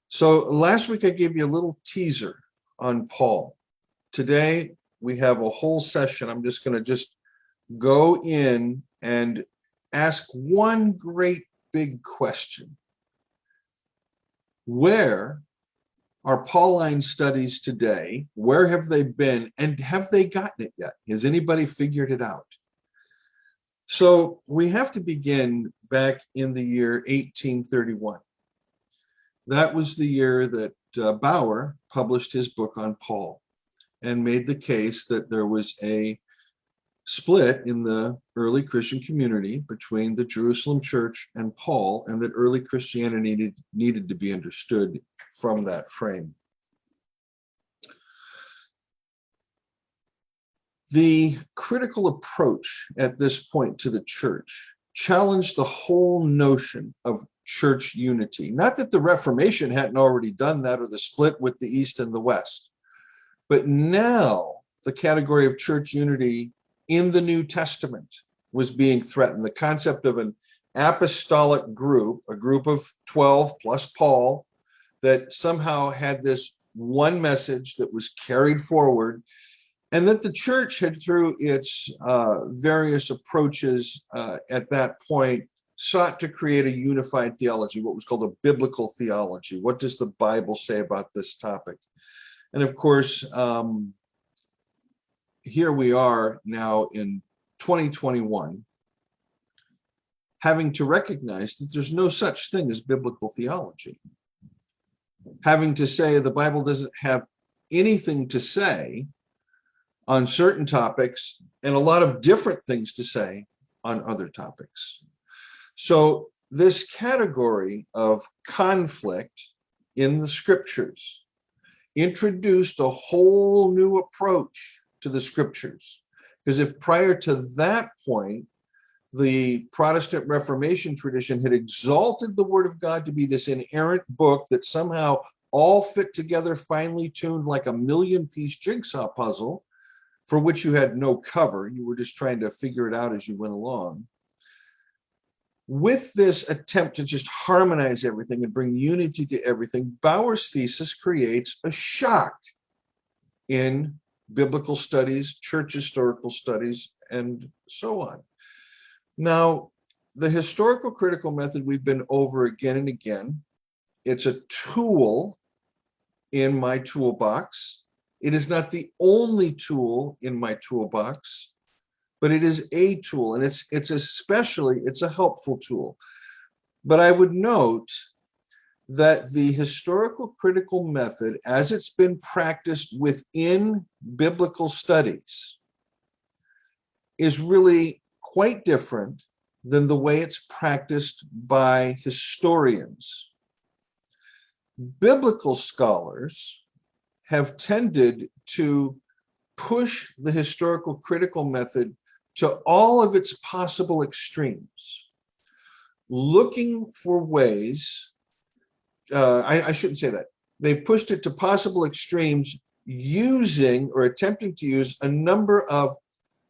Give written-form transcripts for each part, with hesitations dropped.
So last week I gave you a little teaser on Paul. Today we have a whole session. I'm just going to go in and ask one great big question. Where are Pauline studies today? Where have they been? And have they gotten it yet? Has anybody figured it out? So we have to begin back in the year 1831. That was the year that Bauer published his book on Paul and made the case that there was a split in the early Christian community between the Jerusalem church and Paul, and that early Christianity needed to be understood from that frame. The critical approach at this point to the church challenged the whole notion of church unity. Not that the Reformation hadn't already done that, or the split with the East and the West, but now the category of church unity in the New Testament was being threatened. The concept of an apostolic group, a group of 12 plus Paul, that somehow had this one message that was carried forward, and that the church had, through its various approaches at that point, sought to create a unified theology, what was called a biblical theology. What does the Bible say about this topic? And of course, here we are now in 2021, having to recognize that there's no such thing as biblical theology. Having to say the Bible doesn't have anything to say on certain topics and a lot of different things to say on other topics. So this category of conflict in the scriptures introduced a whole new approach to the scriptures. Because if prior to that point, the Protestant Reformation tradition had exalted the Word of God to be this inerrant book that somehow all fit together, finely tuned like a million-piece jigsaw puzzle, for which you had no cover. You were just trying to figure it out as you went along. With this attempt to just harmonize everything and bring unity to everything, Bauer's thesis creates a shock in biblical studies, church historical studies, and so on. Now, the historical critical method we've been over again and again. It's a tool in my toolbox. It is not the only tool in my toolbox, but it is a tool, and it's a helpful tool. But I would note that the historical critical method, as it's been practiced within biblical studies, is really quite different than the way it's practiced by historians. Biblical scholars have tended to push the historical critical method to all of its possible extremes, looking for ways, I shouldn't say that. They've pushed it to possible extremes using or attempting to use a number of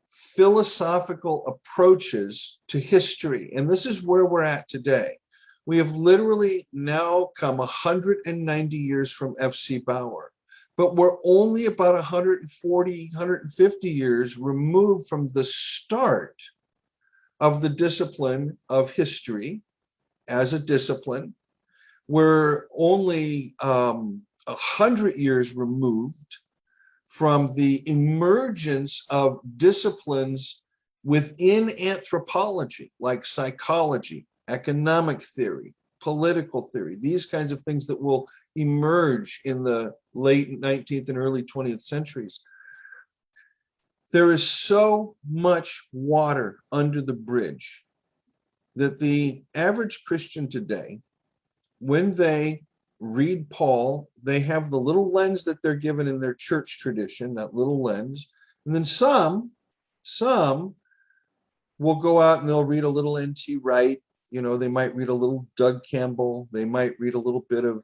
philosophical approaches to history. And this is where we're at today. We have literally now come 190 years from F.C. Bauer. But we're only about 140, 150 years removed from the start of the discipline of history as a discipline. We're only 100 years removed from the emergence of disciplines within anthropology, like psychology, economic theory, political theory, these kinds of things that will emerge in the late 19th and early 20th centuries. There is so much water under the bridge that the average Christian today, when they read Paul, they have the little lens that they're given in their church tradition, that little lens. And then some will go out and they'll read a little N.T. Wright. You know, they might read a little Doug Campbell. They might read a little bit of,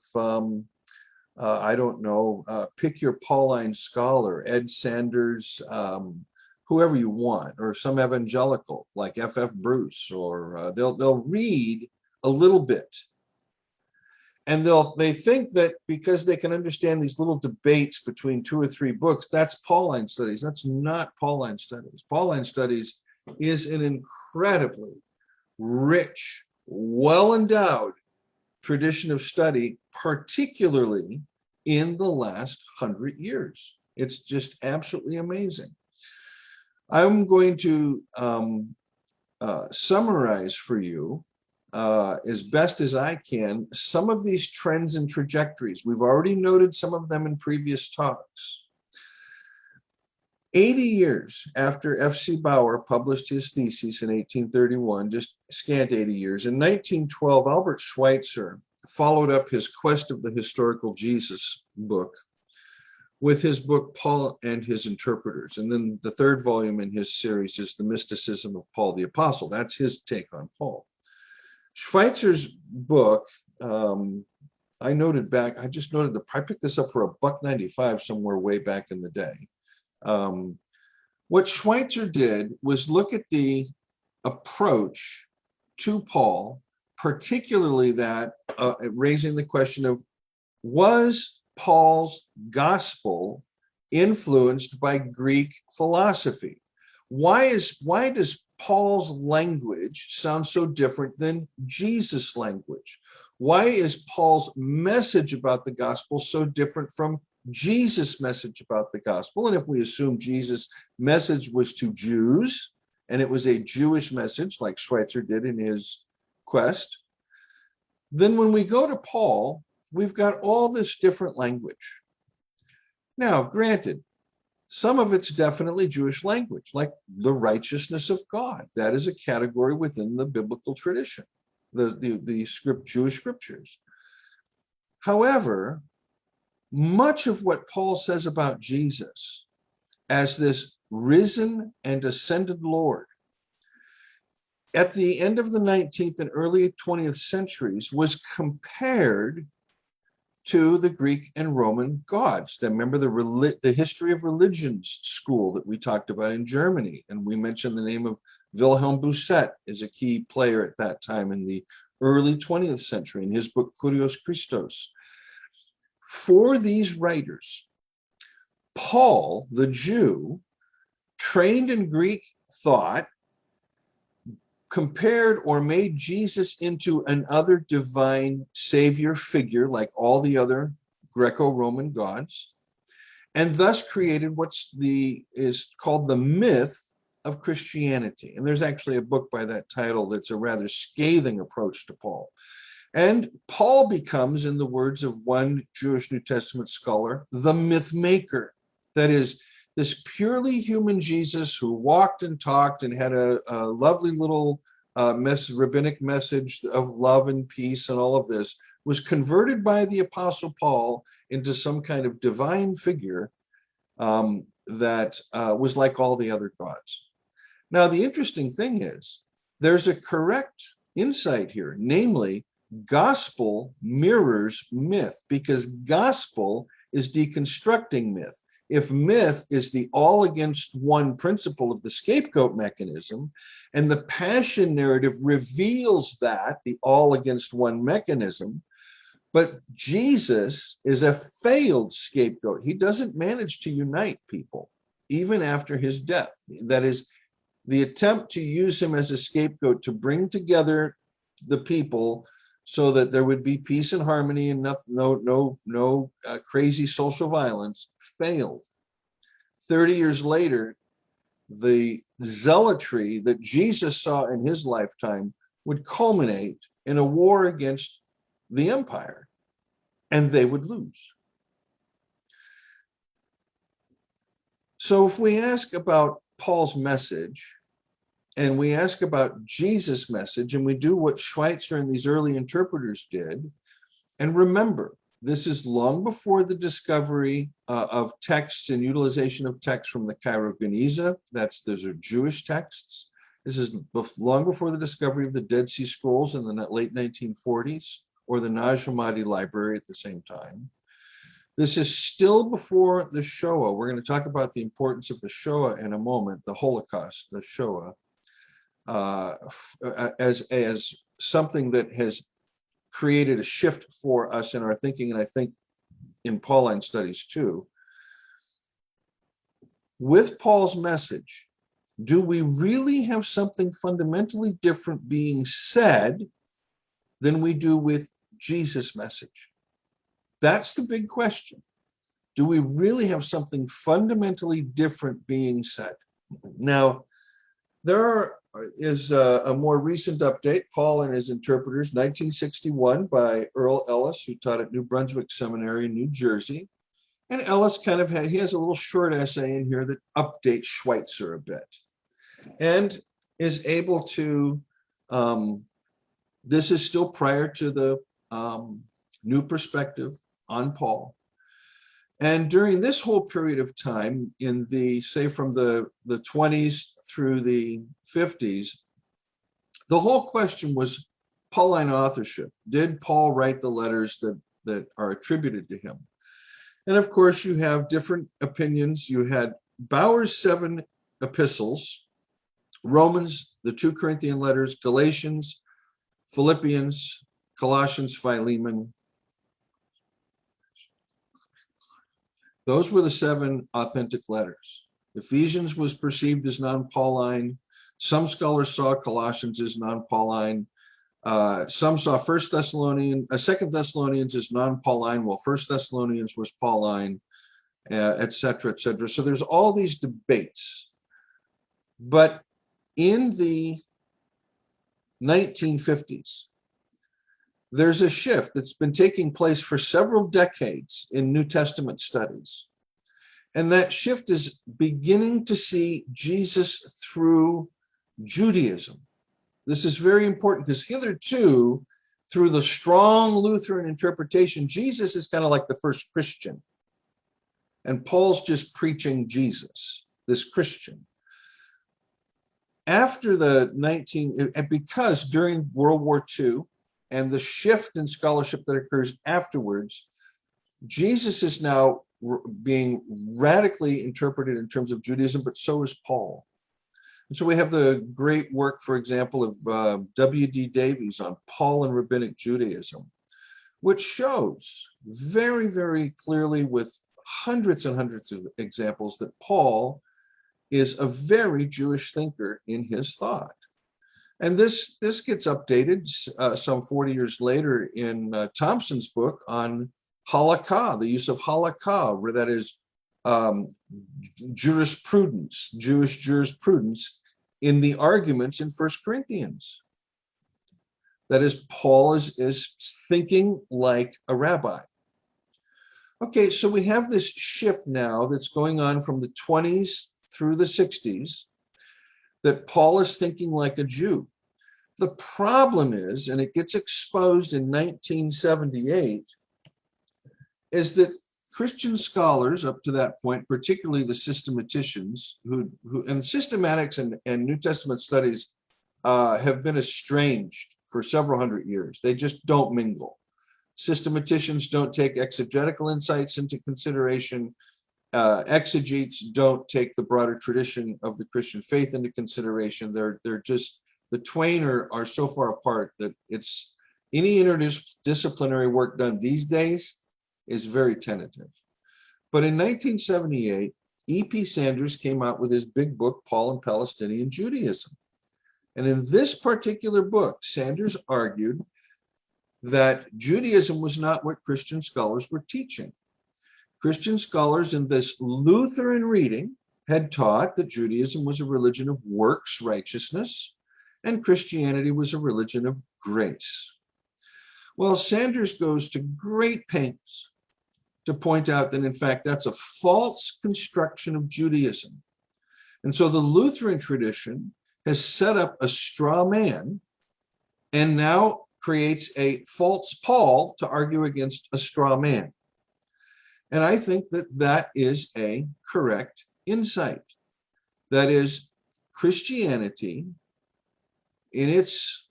I don't know, pick your Pauline scholar, Ed Sanders, whoever you want, or some evangelical like F.F. Bruce, or they'll read a little bit. And they think that because they can understand these little debates between 2 or 3 books, that's Pauline studies. That's not Pauline studies. Pauline studies is an incredibly rich, well-endowed tradition of study, particularly in the last 100 years. It's just absolutely amazing. I'm going to summarize for you as best as I can some of these trends and trajectories. We've already noted some of them in previous talks. 80 years after F.C. Bauer published his thesis in 1831, just scant 80 years, in 1912, Albert Schweitzer followed up his Quest of the Historical Jesus book with his book, Paul and His Interpreters. And then the 3rd volume in his series is The Mysticism of Paul the Apostle. That's his take on Paul. Schweitzer's book, I just noted I picked this up for $1.95 somewhere way back in the day. What Schweitzer did was look at the approach to Paul, particularly that raising the question of, was Paul's gospel influenced by Greek philosophy? Why does Paul's language sound so different than Jesus' language? Why is Paul's message about the gospel so different from Jesus' message about the gospel? And if we assume Jesus' message was to Jews, and it was a Jewish message, like Schweitzer did in his Quest, then when we go to Paul, we've got all this different language. Now, granted, some of it's definitely Jewish language, like the righteousness of God. That is a category within the biblical tradition, the Jewish scriptures. However, much of what Paul says about Jesus as this risen and ascended Lord at the end of the 19th and early 20th centuries was compared to the Greek and Roman gods. Remember the history of religions school that we talked about in Germany, and we mentioned the name of Wilhelm Bousset as a key player at that time in the early 20th century in his book Kurios Christos. For these writers, Paul, the Jew, trained in Greek thought, compared or made Jesus into another divine savior figure like all the other Greco-Roman gods, and thus created is called the myth of Christianity. And there's actually a book by that title that's a rather scathing approach to Paul. And Paul becomes, in the words of one Jewish New Testament scholar, the myth maker. That is, this purely human Jesus who walked and talked and had a lovely little rabbinic message of love and peace and all of this, was converted by the Apostle Paul into some kind of divine figure that was like all the other gods. Now, the interesting thing is, there's a correct insight here, namely, gospel mirrors myth, because gospel is deconstructing myth. If myth is the all against one principle of the scapegoat mechanism, and the passion narrative reveals that, the all against one mechanism, but Jesus is a failed scapegoat. He doesn't manage to unite people, even after his death. That is, the attempt to use him as a scapegoat to bring together the people so that there would be peace and harmony and no crazy social violence failed. 30 years later, the zealotry that Jesus saw in his lifetime would culminate in a war against the empire, and they would lose. So if we ask about Paul's message, and we ask about Jesus' message, and we do what Schweitzer and these early interpreters did, and remember, this is long before the discovery of texts and utilization of texts from the Cairo Geniza. Those are Jewish texts. This is long before the discovery of the Dead Sea Scrolls in the late 1940s, or the Nag Hammadi Library at the same time. This is still before the Shoah. We're going to talk about the importance of the Shoah in a moment, the Holocaust, the Shoah, as something that has created a shift for us in our thinking, and I think in Pauline studies too. With Paul's message, do we really have something fundamentally different being said than we do with Jesus' message? That's the big question. Do we really have something fundamentally different being said? Now, there is a more recent update, Paul and His Interpreters, 1961, by Earl Ellis, who taught at New Brunswick Seminary in New Jersey. And Ellis he has a little short essay in here that updates Schweitzer a bit and is able to, this is still prior to the new perspective on Paul. And during this whole period of time, in the, say, from the 20s through the 50s, the whole question was Pauline authorship. Did Paul write the letters that are attributed to him? And of course, you have different opinions. You had Bauer's 7 epistles, Romans, the 2 Corinthian letters, Galatians, Philippians, Colossians, Philemon. Those were the 7 authentic letters. Ephesians was perceived as non-Pauline. Some scholars saw Colossians as non-Pauline. Some saw 2 Thessalonians as non-Pauline, while 1 Thessalonians was Pauline, et cetera, et cetera. So there's all these debates. But in the 1950s, there's a shift that's been taking place for several decades in New Testament studies. And that shift is beginning to see Jesus through Judaism. This is very important because hitherto, through the strong Lutheran interpretation, Jesus is kind of like the first Christian. And Paul's just preaching Jesus, this Christian. After because during World War II, and the shift in scholarship that occurs afterwards, Jesus is now being radically interpreted in terms of Judaism, but so is Paul. And so we have the great work, for example, of W.D. Davies on Paul and Rabbinic Judaism, which shows very, very clearly with hundreds and hundreds of examples that Paul is a very Jewish thinker in his thought. And this gets updated some 40 years later in Thompson's book on halakha, the use of halakha, where that is jurisprudence, Jewish jurisprudence in the arguments in 1 Corinthians. That is, Paul is thinking like a rabbi. Okay, so we have this shift now that's going on from the 20s through the 60s, that Paul is thinking like a Jew. The problem is, and it gets exposed in 1978, is that Christian scholars up to that point, particularly the systematicians, who and systematics and New Testament studies have been estranged for several hundred years. They just don't mingle. Systematicians don't take exegetical insights into consideration. Exegetes don't take the broader tradition of the Christian faith into consideration. They're just, the twain are so far apart that it's any interdisciplinary work done these days is very tentative. But in 1978, E.P. Sanders came out with his big book, Paul and Palestinian Judaism. And in this particular book, Sanders argued that Judaism was not what Christian scholars were teaching. Christian scholars in this Lutheran reading had taught that Judaism was a religion of works righteousness and Christianity was a religion of grace. Well, Sanders goes to great pains to point out that, in fact, that's a false construction of Judaism. And so the Lutheran tradition has set up a straw man and now creates a false Paul to argue against a straw man. And I think that that is a correct insight. That is, Christianity, in its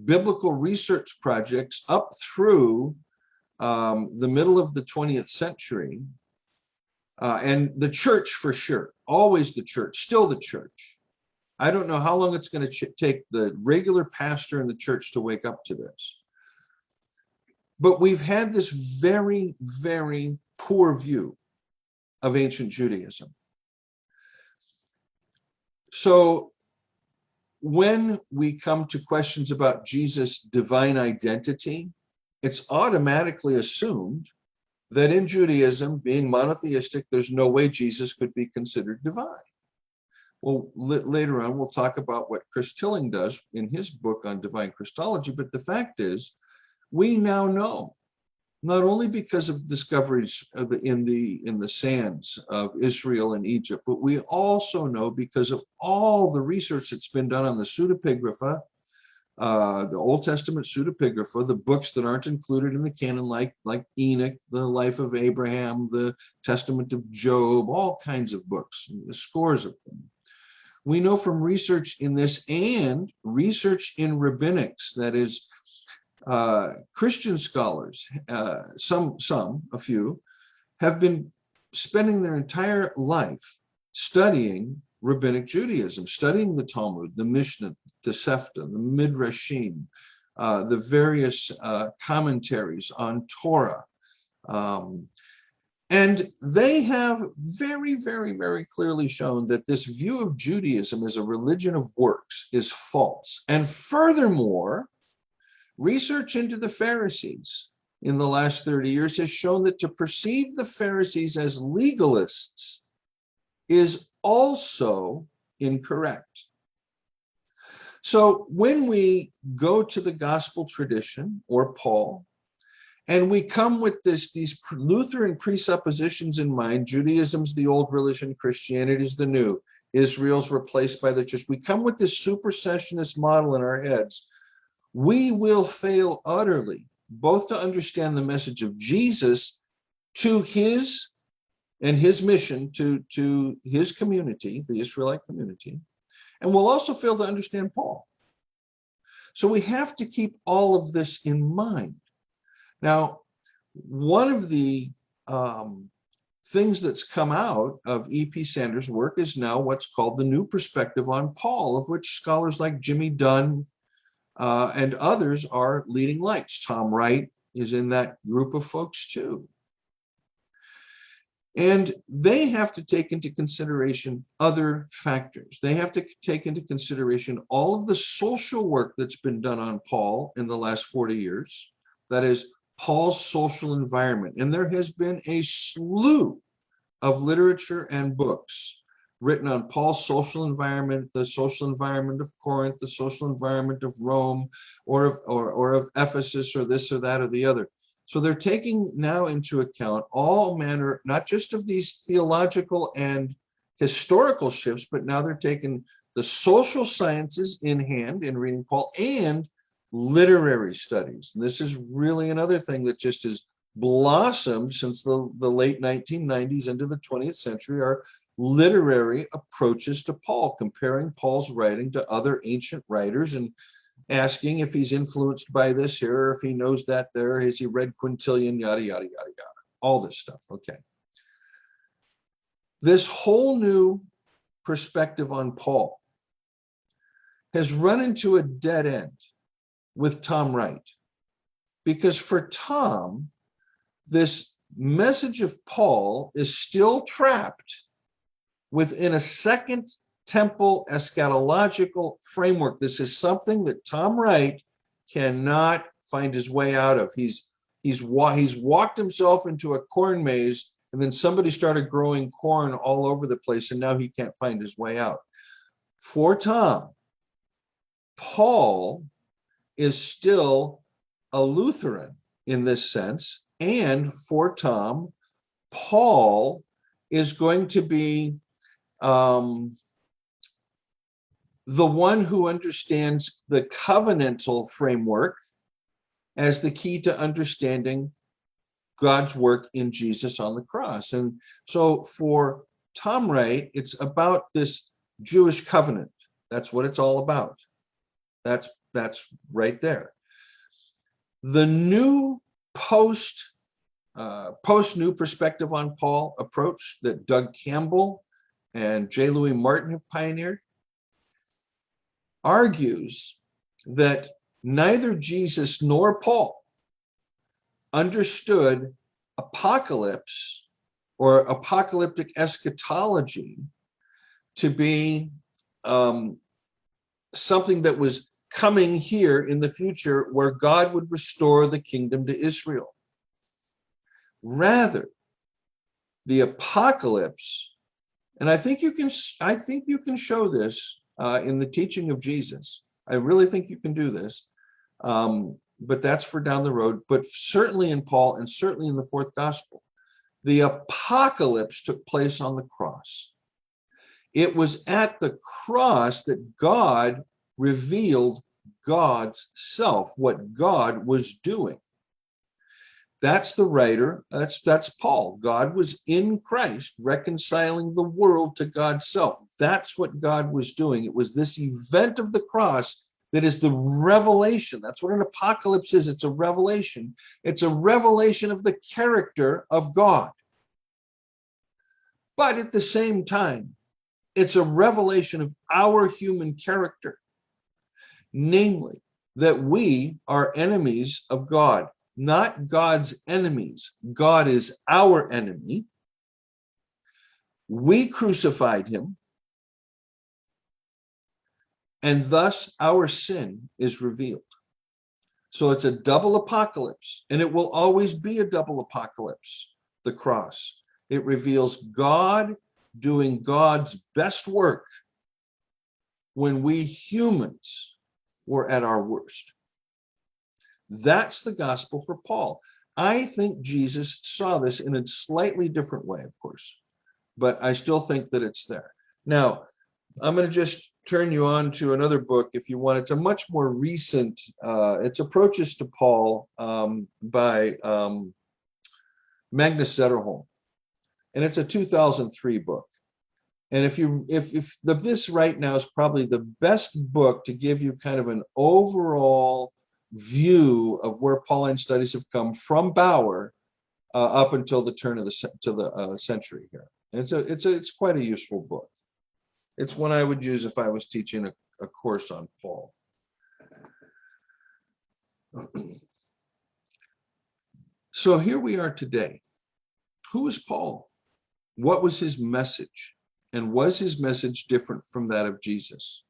biblical research projects up through the middle of the 20th century, and the church for sure, always the church, still the church. I don't know how long it's going to take the regular pastor in the church to wake up to this. But we've had this very, very poor view of ancient Judaism. So when we come to questions about Jesus' divine identity, it's automatically assumed that in Judaism, being monotheistic, there's no way Jesus could be considered divine. Well, later on, we'll talk about what Chris Tilling does in his book on divine Christology, but the fact is, we now know, not only because of discoveries in the sands of Israel and Egypt, but we also know because of all the research that's been done on the pseudepigrapha, the Old Testament pseudepigrapha, the books that aren't included in the canon, like Enoch, the life of Abraham, the Testament of Job, all kinds of books, scores of them. We know from research in this and research in rabbinics, that is, Christian scholars, a few, have been spending their entire life studying rabbinic Judaism, studying the Talmud, the Mishnah, the Sefta, the Midrashim, the various commentaries on Torah. And they have very, very, very clearly shown that this view of Judaism as a religion of works is false. And furthermore, research into the Pharisees in the last 30 years has shown that to perceive the Pharisees as legalists is also incorrect. So when we go to the gospel tradition or Paul, and we come with these Lutheran presuppositions in mind, Judaism's the old religion, Christianity is the new, Israel's replaced by the church. We come with this supersessionist model in our heads. We will fail utterly, both to understand the message of Jesus to his mission to his community, the Israelite community, and we'll also fail to understand Paul. So we have to keep all of this in mind. Now, one of the things that's come out of E.P. Sanders' work is now what's called the New Perspective on Paul, of which scholars like Jimmy Dunn and others are leading lights. Tom Wright is in that group of folks too. And they have to take into consideration other factors. They have to take into consideration all of the social work that's been done on Paul in the last 40 years. That is, Paul's social environment. And there has been a slew of literature and books written on Paul's social environment, the social environment of Corinth, the social environment of Rome, or of Ephesus, or this or that or the other. So they're taking now into account all manner, not just of these theological and historical shifts, but now they're taking the social sciences in hand in reading Paul and literary studies. And this is really another thing that just has blossomed since the late 1990s into the 20th century, are literary approaches to Paul, comparing Paul's writing to other ancient writers and asking if he's influenced by this here, or if he knows that there, has he read Quintilian, yada, yada, yada, yada, all this stuff. Okay. This whole new perspective on Paul has run into a dead end with Tom Wright, because for Tom, this message of Paul is still trapped within a second temple eschatological framework. This is something that Tom Wright cannot find his way out of. He's walked himself into a corn maze, and then somebody started growing corn all over the place, and now he can't find his way out. For Tom, Paul is still a Lutheran in this sense, and for Tom, Paul is going to be the one who understands the covenantal framework as the key to understanding God's work in Jesus on the cross. And so for Tom Wright, it's about this Jewish covenant. That's what it's all about. That's right there. The new post New Perspective on Paul approach that Doug Campbell and J. Louis Martin have pioneered argues that neither Jesus nor Paul understood apocalypse or apocalyptic eschatology to be something that was coming here in the future, where God would restore the kingdom to Israel. Rather, the apocalypse, and I think you can show this in the teaching of Jesus. I really think you can do this, but that's for down the road. But certainly in Paul, and certainly in the fourth gospel, the apocalypse took place on the cross. It was at the cross that God revealed God's self, what God was doing. That's the writer, that's Paul. God was in Christ, reconciling the world to God's self. That's what God was doing. It was this event of the cross that is the revelation. That's what an apocalypse is. It's a revelation. It's a revelation of the character of God. But at the same time, it's a revelation of our human character, namely that we are enemies of God, not God's enemies. God is our enemy. We crucified him, and thus our sin is revealed. So it's a double apocalypse, and it will always be a double apocalypse, the cross. It reveals God doing God's best work when we humans were at our worst. That's the gospel for Paul. I think Jesus saw this in a slightly different way, of course, but I still think that it's there. Now, I'm going to just turn you on to another book if you want. It's a much more recent, it's Approaches to Paul by Magnus Zetterholm. And it's a 2003 book. And if this right now is probably the best book to give you kind of an overall view of where Pauline studies have come from Bauer up until the turn of the century here. And it's quite a useful book. It's one I would use if I was teaching a course on Paul. So here we are today. Who is Paul? What was his message? And was his message different from that of Jesus?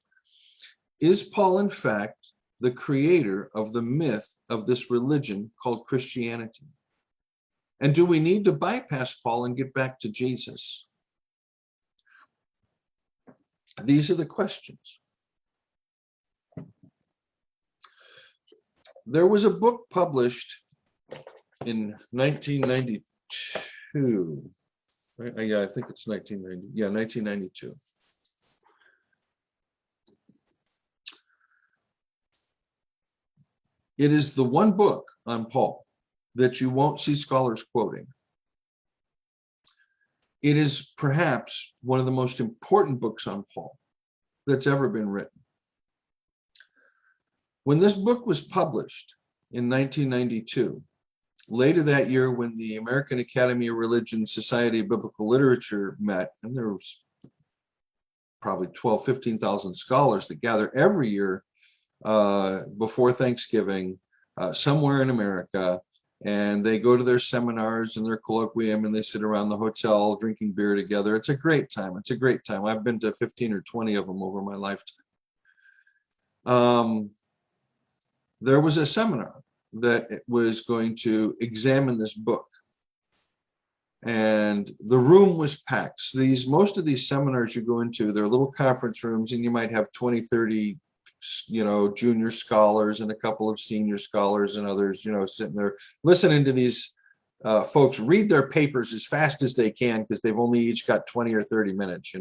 Is Paul, in fact, the creator of the myth of this religion called Christianity? And do we need to bypass Paul and get back to Jesus? These are the questions. There was a book published in 1992. Right? Yeah, I think it's 1990. Yeah, 1992. It is the one book on Paul that you won't see scholars quoting. It is perhaps one of the most important books on Paul that's ever been written. When this book was published in 1992, later that year, when the American Academy of Religion Society of Biblical Literature met, and there was probably 12, 15,000 scholars that gather every year before Thanksgiving somewhere in America, and they go to their seminars and their colloquium, and they sit around the hotel drinking beer together. It's a great time. It's a great time. I've been to 15 or 20 of them over my lifetime. There was a seminar that was going to examine this book, and the room was packed. So most of these seminars you go into, they're little conference rooms, and you might have 20, 30 junior scholars and a couple of senior scholars and others, sitting there listening to these folks read their papers as fast as they can, because they've only each got 20 or 30 minutes,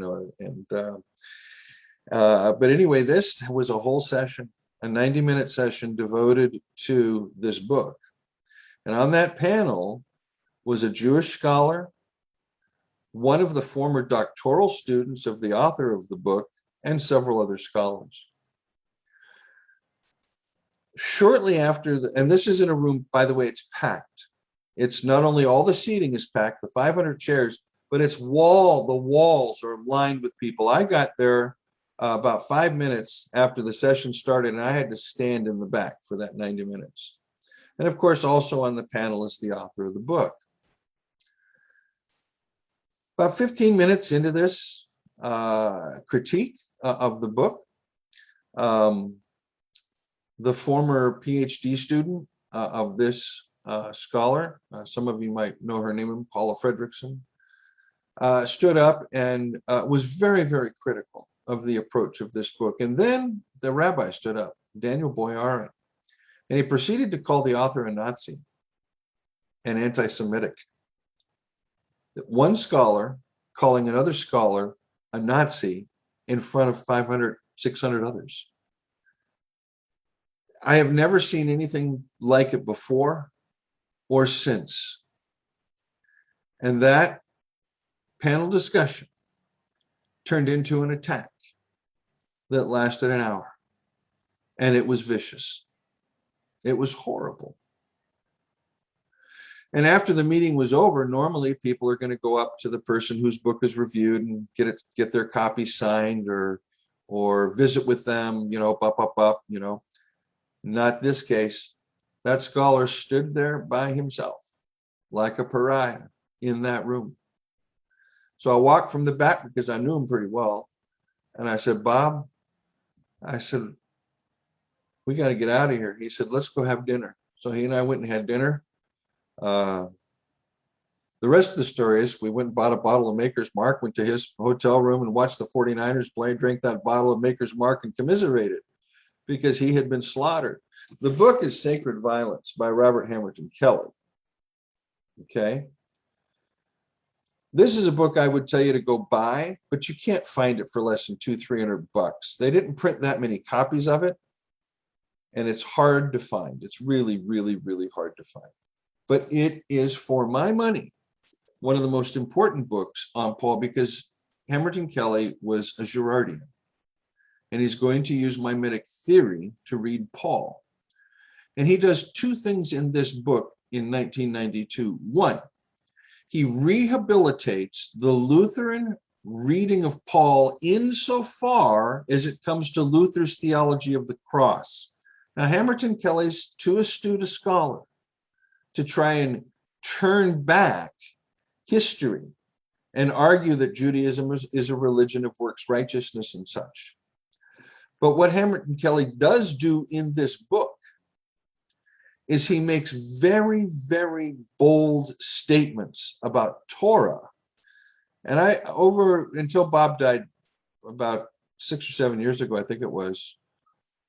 but anyway, this was a whole session, a 90-minute session devoted to this book. And on that panel was a Jewish scholar, one of the former doctoral students of the author of the book, and several other scholars. Shortly after, and this is in a room, by the way, it's packed. It's not only all the seating is packed, the 500 chairs, but the walls are lined with people. I got there about 5 minutes after the session started, and I had to stand in the back for that 90 minutes. And of course, also on the panel is the author of the book. About 15 minutes into this critique of the book, the former PhD student of this scholar, some of you might know her name, Paula Fredrickson, stood up and was very, very critical of the approach of this book. And then the rabbi stood up, Daniel Boyarin, and he proceeded to call the author a Nazi and anti-Semitic. One scholar calling another scholar a Nazi in front of 500, 600 others. I have never seen anything like it before or since. And that panel discussion turned into an attack that lasted an hour. And it was vicious. It was horrible. And after the meeting was over, normally people are going to go up to the person whose book is reviewed and get their copy signed or visit with them, Not this case. That scholar stood there by himself like a pariah in that room. So I walked from the back because I knew him pretty well. And I said, Bob, we got to get out of here. He said, let's go have dinner. So he and I went and had dinner. The rest of the story is we went and bought a bottle of Maker's Mark, went to his hotel room and watched the 49ers play, drank that bottle of Maker's Mark and commiserated because he had been slaughtered. The book is Sacred Violence by Robert Hamilton Kelly. Okay. This is a book I would tell you to go buy, but you can't find it for less than $200-300. They didn't print that many copies of it, and it's hard to find. It's really, really, really hard to find. But it is, for my money, one of the most important books on Paul, because Hamilton Kelly was a Girardian, and he's going to use mimetic theory to read Paul. And he does two things in this book in 1992. One, he rehabilitates the Lutheran reading of Paul insofar as it comes to Luther's theology of the cross. Now, Hamilton Kelly's too astute a scholar to try and turn back history and argue that Judaism is a religion of works righteousness and such. But what Hamilton Kelly does do in this book is he makes very, very bold statements about Torah. And until Bob died about 6 or 7 years ago, I think it was,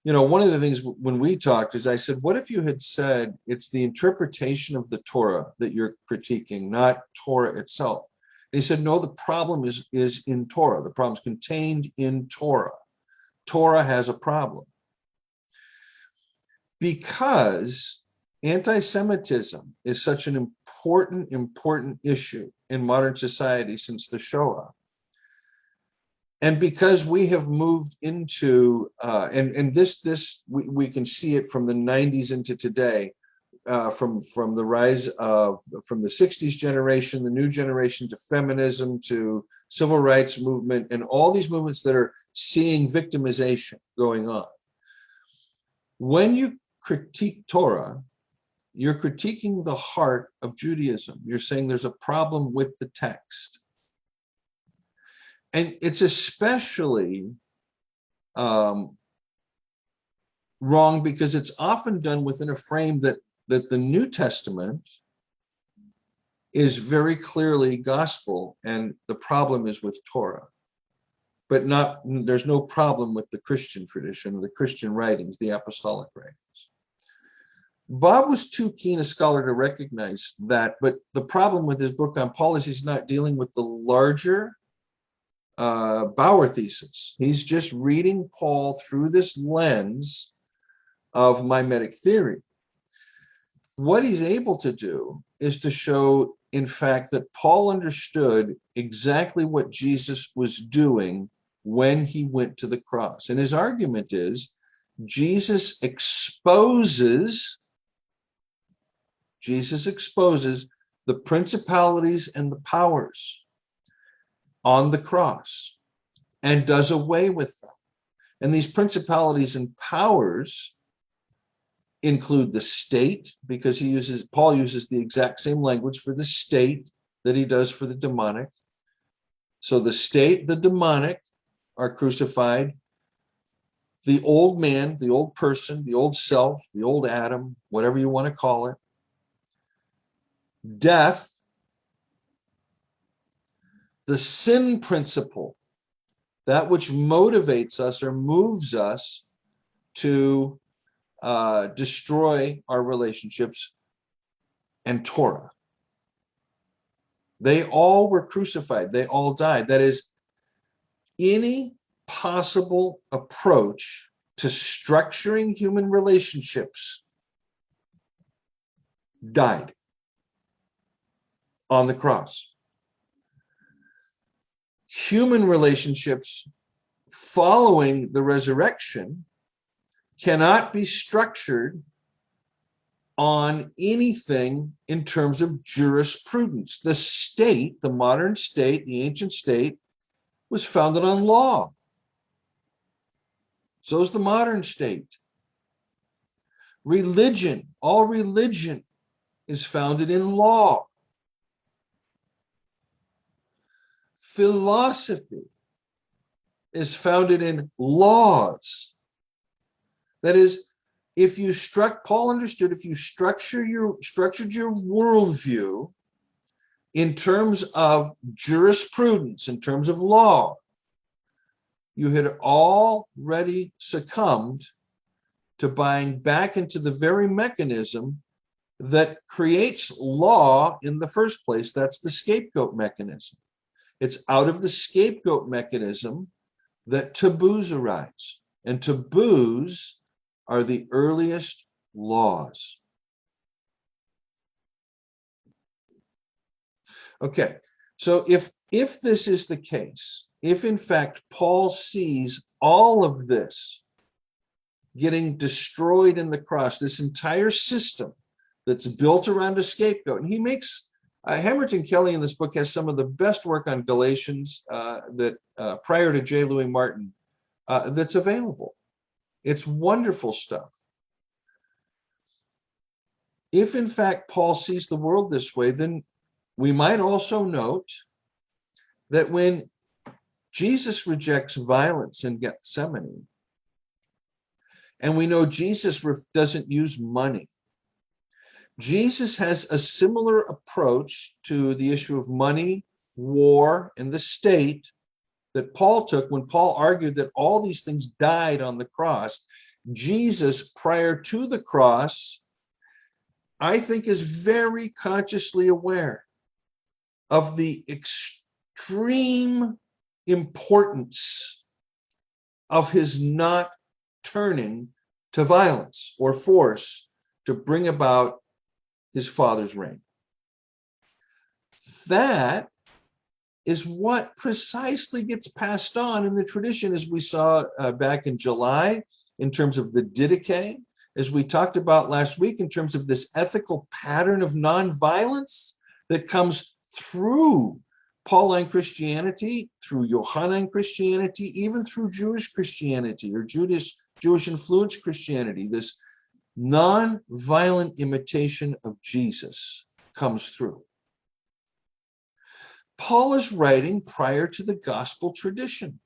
one of the things when we talked is I said, what if you had said it's the interpretation of the Torah that you're critiquing, not Torah itself? And he said, no, the problem is in Torah. The problem is contained in Torah. Torah has a problem. Because anti-Semitism is such an important issue in modern society since the Shoah. And because we have moved into, and this we can see it from the 90s into today, from the rise of, from the 60s generation, the new generation, to feminism, to civil rights movement, and all these movements that are seeing victimization going on. When you critique Torah, you're critiquing the heart of Judaism. You're saying there's a problem with the text. And it's especially wrong because it's often done within a frame that the New Testament is very clearly gospel, and the problem is with Torah. But there's no problem with the Christian tradition, the Christian writings, the apostolic writings. Bob was too keen a scholar to recognize that, but the problem with his book on Paul is he's not dealing with the larger Bauer thesis. He's just reading Paul through this lens of mimetic theory. What he's able to do is to show, in fact, that Paul understood exactly what Jesus was doing when he went to the cross. And his argument is Jesus exposes the principalities and the powers on the cross and does away with them. And these principalities and powers include the state, because Paul uses the exact same language for the state that he does for the demonic. So the state, the demonic are crucified. The old man, the old person, the old self, the old Adam, whatever you want to call it. Death, the sin principle, that which motivates us or moves us to destroy our relationships, and Torah. They all were crucified. They all died. That is, any possible approach to structuring human relationships died on the cross. Human relationships following the resurrection cannot be structured on anything in terms of jurisprudence. The state, the modern state, the ancient state, was founded on law. So is the modern state. Religion, all religion is founded in law. Philosophy is founded in laws. That is, Paul understood, if you structured your worldview in terms of jurisprudence, in terms of law, you had already succumbed to buying back into the very mechanism that creates law in the first place. That's the scapegoat mechanism. It's out of the scapegoat mechanism that taboos arise. And taboos are the earliest laws. Okay, so if this is the case, if in fact Paul sees all of this getting destroyed in the cross, this entire system that's built around a scapegoat, and he makes, Hamilton Kelly in this book has some of the best work on Galatians that prior to J. Louis Martin that's available. It's wonderful stuff. If in fact Paul sees the world this way, then we might also note that when Jesus rejects violence in Gethsemane, and we know Jesus doesn't use money, Jesus has a similar approach to the issue of money, war, and the state that Paul took when Paul argued that all these things died on the cross. Jesus, prior to the cross, I think is very consciously aware of the extreme importance of his not turning to violence or force to bring about his Father's reign. That is what precisely gets passed on in the tradition, as we saw back in July, in terms of the Didache, as we talked about last week, in terms of this ethical pattern of nonviolence that comes through Pauline Christianity, through Johannine Christianity, even through Jewish Christianity or Jewish influenced Christianity. This nonviolent imitation of Jesus comes through. Paul is writing prior to the gospel tradition.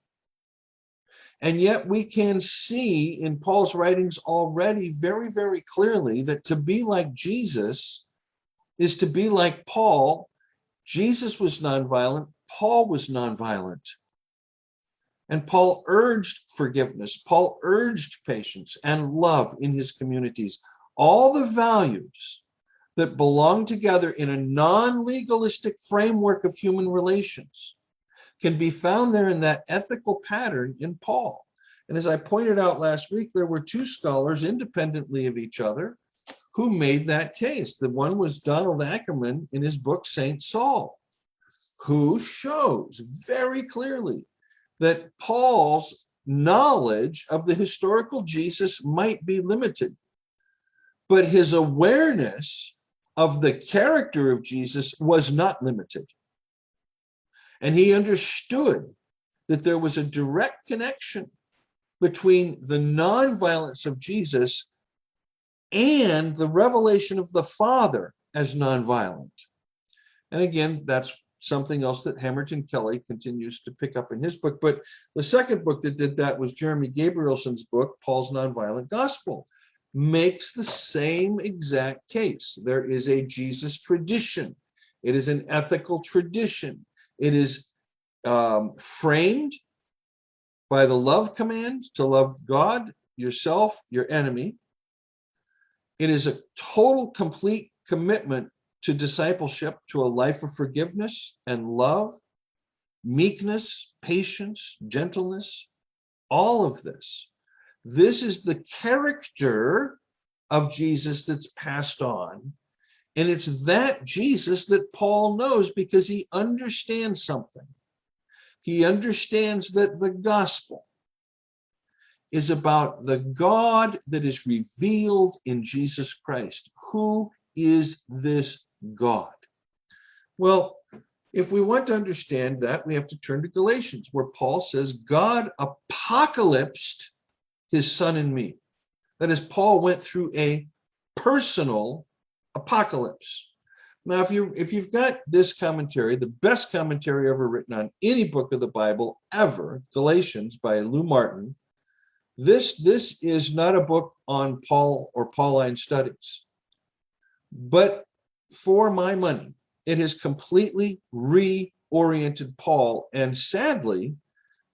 And yet we can see in Paul's writings already very, very clearly that to be like Jesus is to be like Paul. Jesus was nonviolent, Paul was nonviolent. And Paul urged forgiveness, Paul urged patience and love in his communities. All the values that belong together in a non-legalistic framework of human relations can be found there in that ethical pattern in Paul. And as I pointed out last week, there were two scholars independently of each other who made that case. The one was Donald Ackerman in his book, Saint Saul, who shows very clearly that Paul's knowledge of the historical Jesus might be limited, but his awareness of the character of Jesus was not limited. And he understood that there was a direct connection between the nonviolence of Jesus and the revelation of the Father as nonviolent. And again, that's something else that Hamilton Kelly continues to pick up in his book. But the second book that did that was Jeremy Gabrielson's book, Paul's Nonviolent Gospel. Makes the same exact case. There is a Jesus tradition. It is an ethical tradition. It is framed by the love command to love God, yourself, your enemy. It is a total, complete commitment to discipleship, to a life of forgiveness and love, meekness, patience, gentleness, all of this. This is the character of Jesus that's passed on. And it's that Jesus that Paul knows because he understands something. He understands that the gospel is about the God that is revealed in Jesus Christ. Who is this God? Well, if we want to understand that, we have to turn to Galatians, where Paul says, God apocalypsed his son in me. That is, Paul went through a personal apocalypse. Now, if you've got this commentary, the best commentary ever written on any book of the Bible ever, Galatians by Lou Martin, this is not a book on Paul or Pauline studies. But for my money, it has completely reoriented Paul. And sadly,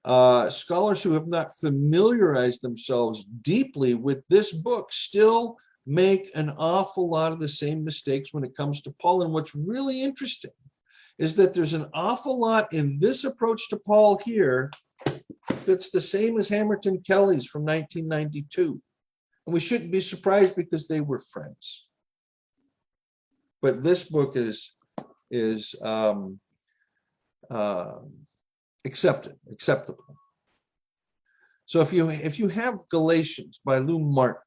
scholars who have not familiarized themselves deeply with this book still make an awful lot of the same mistakes when it comes to Paul. And what's really interesting is that there's an awful lot in this approach to Paul here that's the same as Hamilton Kelly's from 1992. And we shouldn't be surprised because they were friends. But this book is acceptable. So if you have Galatians by Lou Martin,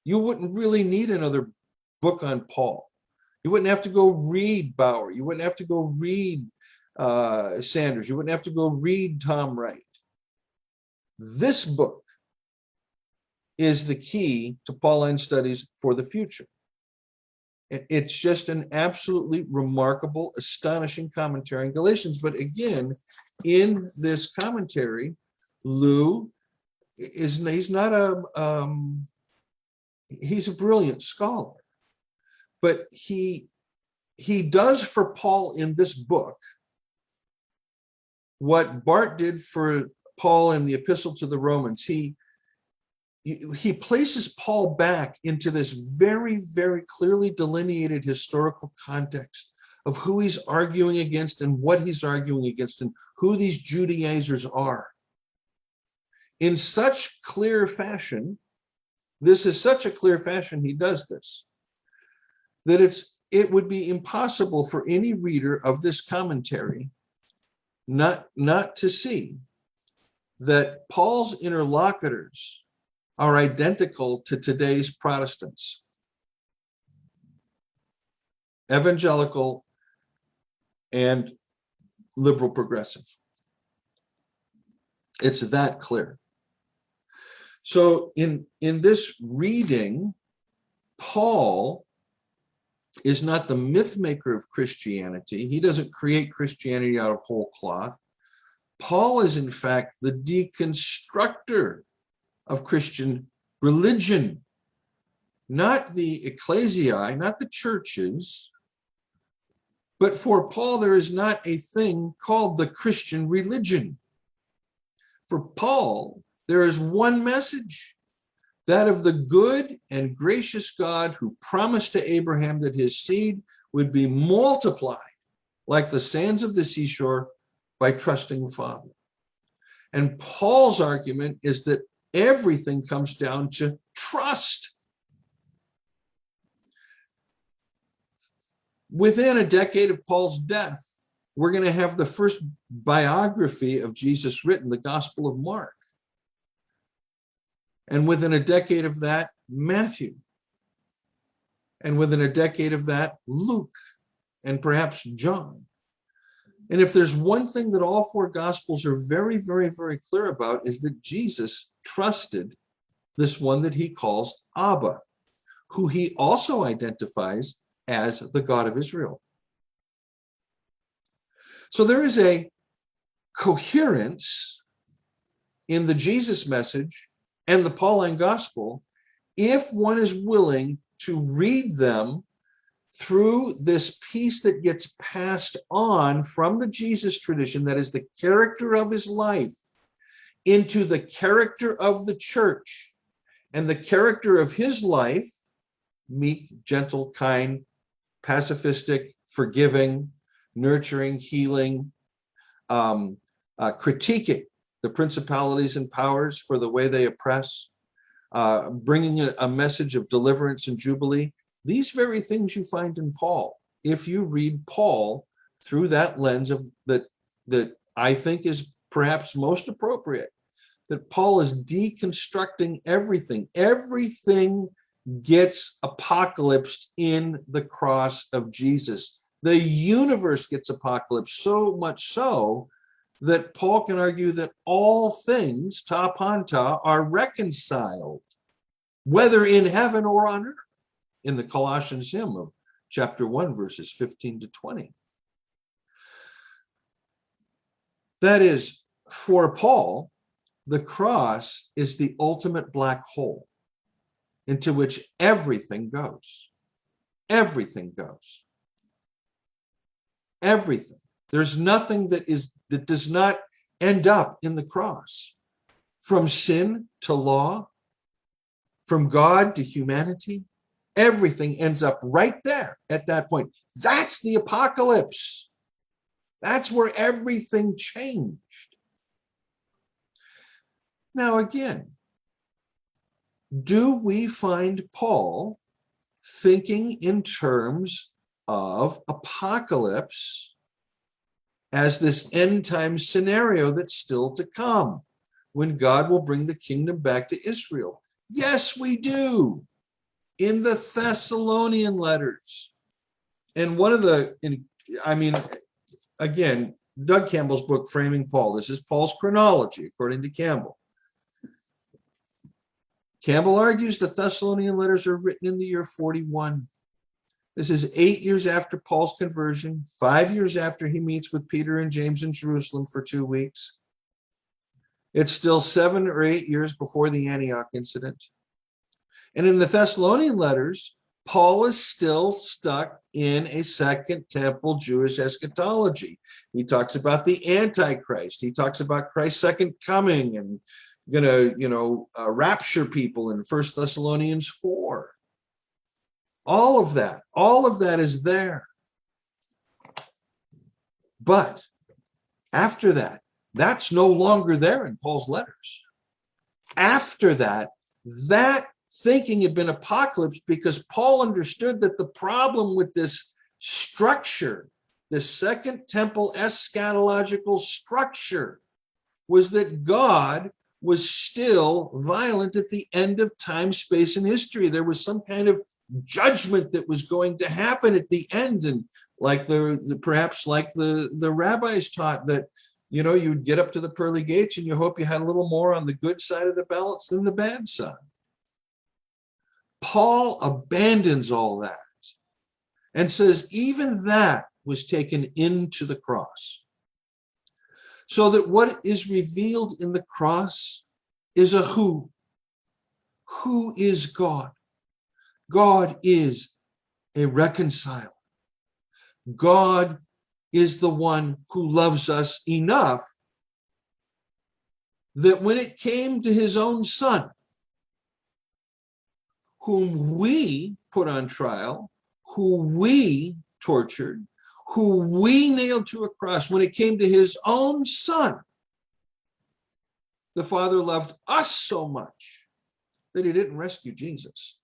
you wouldn't really need another book on Paul. You wouldn't have to go read Bauer. You wouldn't have to go read Sanders. You wouldn't have to go read Tom Wright. This book is the key to Pauline studies for the future. It's just an absolutely remarkable, astonishing commentary on Galatians. But again, in this commentary, Lou he's a brilliant scholar, but he does for Paul in this book what Barth did for Paul in the Epistle to the Romans. He places Paul back into this very, very clearly delineated historical context of who he's arguing against and what he's arguing against and who these Judaizers are. In such clear fashion, this is such a clear fashion he does this, that it would be impossible for any reader of this commentary not to see that Paul's interlocutors are identical to today's Protestants, evangelical and liberal progressive. It's that clear. So in this reading, Paul is not the myth maker of Christianity. He doesn't create Christianity out of whole cloth. Paul is, in fact, the deconstructor of Christian religion, not the ecclesiae, not the churches. But for Paul, there is not a thing called the Christian religion. For Paul, there is one message, that of the good and gracious God who promised to Abraham that his seed would be multiplied like the sands of the seashore by trusting the Father. And Paul's argument is that everything comes down to trust. Within a decade of Paul's death, we're going to have the first biography of Jesus written, the Gospel of Mark. And within a decade of that, Matthew. And within a decade of that, Luke, and perhaps John. And if there's one thing that all four Gospels are very, very, very clear about, is that Jesus trusted this one that he calls Abba, who he also identifies as the God of Israel. So there is a coherence in the Jesus message and the Pauline gospel if one is willing to read them through this piece that gets passed on from the Jesus tradition, that is the character of his life, into the character of the church. And the character of his life, meek, gentle, kind, pacifistic, forgiving, nurturing, healing, critiquing the principalities and powers for the way they oppress, bringing a message of deliverance and jubilee. These very things you find in Paul. If you read Paul through that lens of that I think is perhaps most appropriate, that Paul is deconstructing everything. Everything gets apocalypsed in the cross of Jesus. The universe gets apocalypsed, so much so that Paul can argue that all things, ta panta, are reconciled, whether in heaven or on earth, in the Colossians hymn of chapter 1, verses 15 to 20. That is, for Paul, the cross is the ultimate black hole into which everything goes. Everything goes. Everything. There's nothing that does not end up in the cross. From sin to law, from God to humanity, everything ends up right there at that point. That's the apocalypse. That's where everything changed. Now again, do we find Paul thinking in terms of apocalypse as this end time scenario that's still to come, when God will bring the kingdom back to Israel? Yes, we do. In the Thessalonian letters. And one of again, Doug Campbell's book, Framing Paul. This is Paul's chronology, according to Campbell. Campbell argues the Thessalonian letters are written in the year 41. This is 8 years after Paul's conversion, 5 years after he meets with Peter and James in Jerusalem for 2 weeks. It's still 7 or 8 years before the Antioch incident. And in the Thessalonian letters, Paul is still stuck in a Second Temple Jewish eschatology. He talks about the Antichrist. He talks about Christ's second coming and going to, rapture people in 1 Thessalonians 4. All of that is there. But after that, that's no longer there in Paul's letters. After that, that thinking had been apocalypse, because Paul understood that the problem with this structure, this Second Temple eschatological structure, was that God was still violent at the end of time, space, and history. There was some kind of judgment that was going to happen at the end, and like perhaps like the rabbis taught, that you'd get up to the pearly gates and you hope you had a little more on the good side of the balance than the bad side. Paul abandons all that and says even that was taken into the cross, so that what is revealed in the cross is a who. Who is God? God is a reconciler. God is the one who loves us enough that when it came to his own son, whom we put on trial, who we tortured, who we nailed to a cross, when it came to his own son, the Father loved us so much that he didn't rescue Jesus.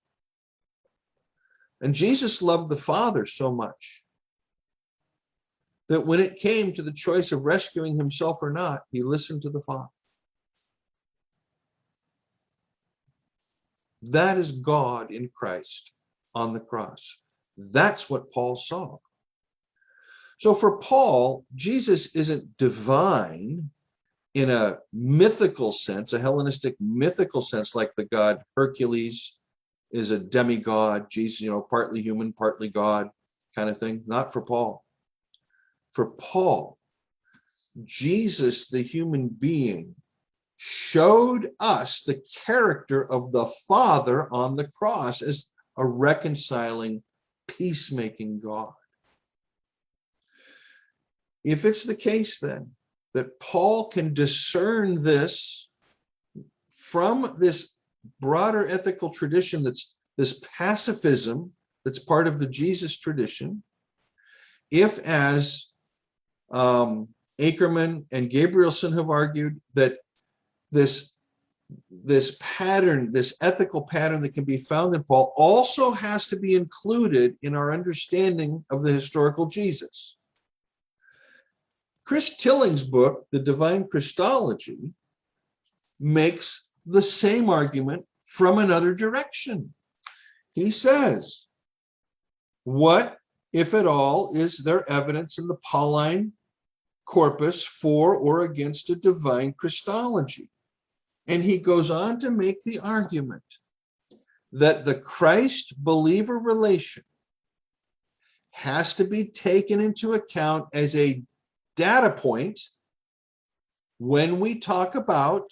And Jesus loved the Father so much that when it came to the choice of rescuing himself or not, he listened to the Father. That is God in Christ on the cross. That's what Paul saw. So for Paul, Jesus isn't divine in a mythical sense, a Hellenistic mythical sense, like the god Hercules is a demigod, Jesus, partly human, partly God kind of thing. Not for Paul. For Paul, Jesus, the human being, showed us the character of the Father on the cross as a reconciling, peacemaking God. If it's the case then that Paul can discern this from this broader ethical tradition, that's this pacifism that's part of the Jesus tradition, if, as Ackerman and Gabrielson have argued, that this pattern, this ethical pattern that can be found in Paul, also has to be included in our understanding of the historical Jesus. Chris Tilling's book, The Divine Christology, makes the same argument from another direction. He says, what, if at all, is there evidence in the Pauline corpus for or against a divine Christology? And he goes on to make the argument that the Christ-believer relation has to be taken into account as a data point when we talk about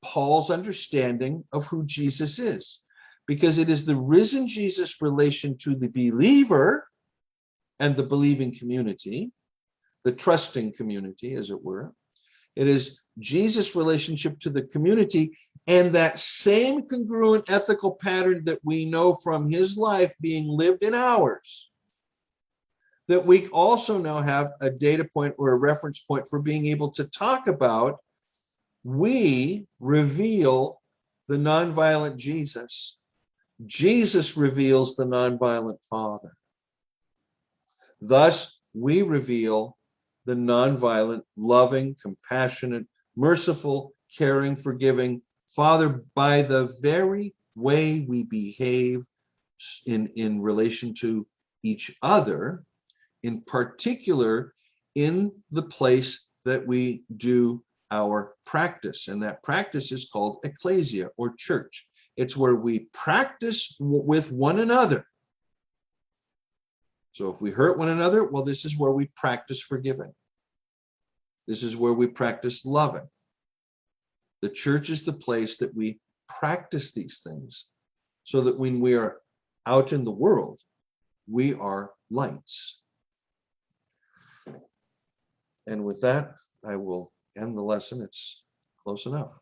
Paul's understanding of who Jesus is, because it is the risen Jesus' relation to the believer and the believing community, the trusting community, as it were. It is Jesus' relationship to the community and that same congruent ethical pattern that we know from his life being lived in ours, that we also now have a data point or a reference point for being able to talk about. We reveal the nonviolent Jesus. Jesus reveals the nonviolent Father. Thus, we reveal the nonviolent, loving, compassionate, merciful, caring, forgiving Father by the very way we behave in relation to each other, in particular in the place that we do our practice. And that practice is called ecclesia, or church. It's where we practice with one another. So if we hurt one another, well, this is where we practice forgiving. This is where we practice loving. The church is the place that we practice these things so that when we are out in the world, we are lights. And with that, I will end the lesson. It's close enough.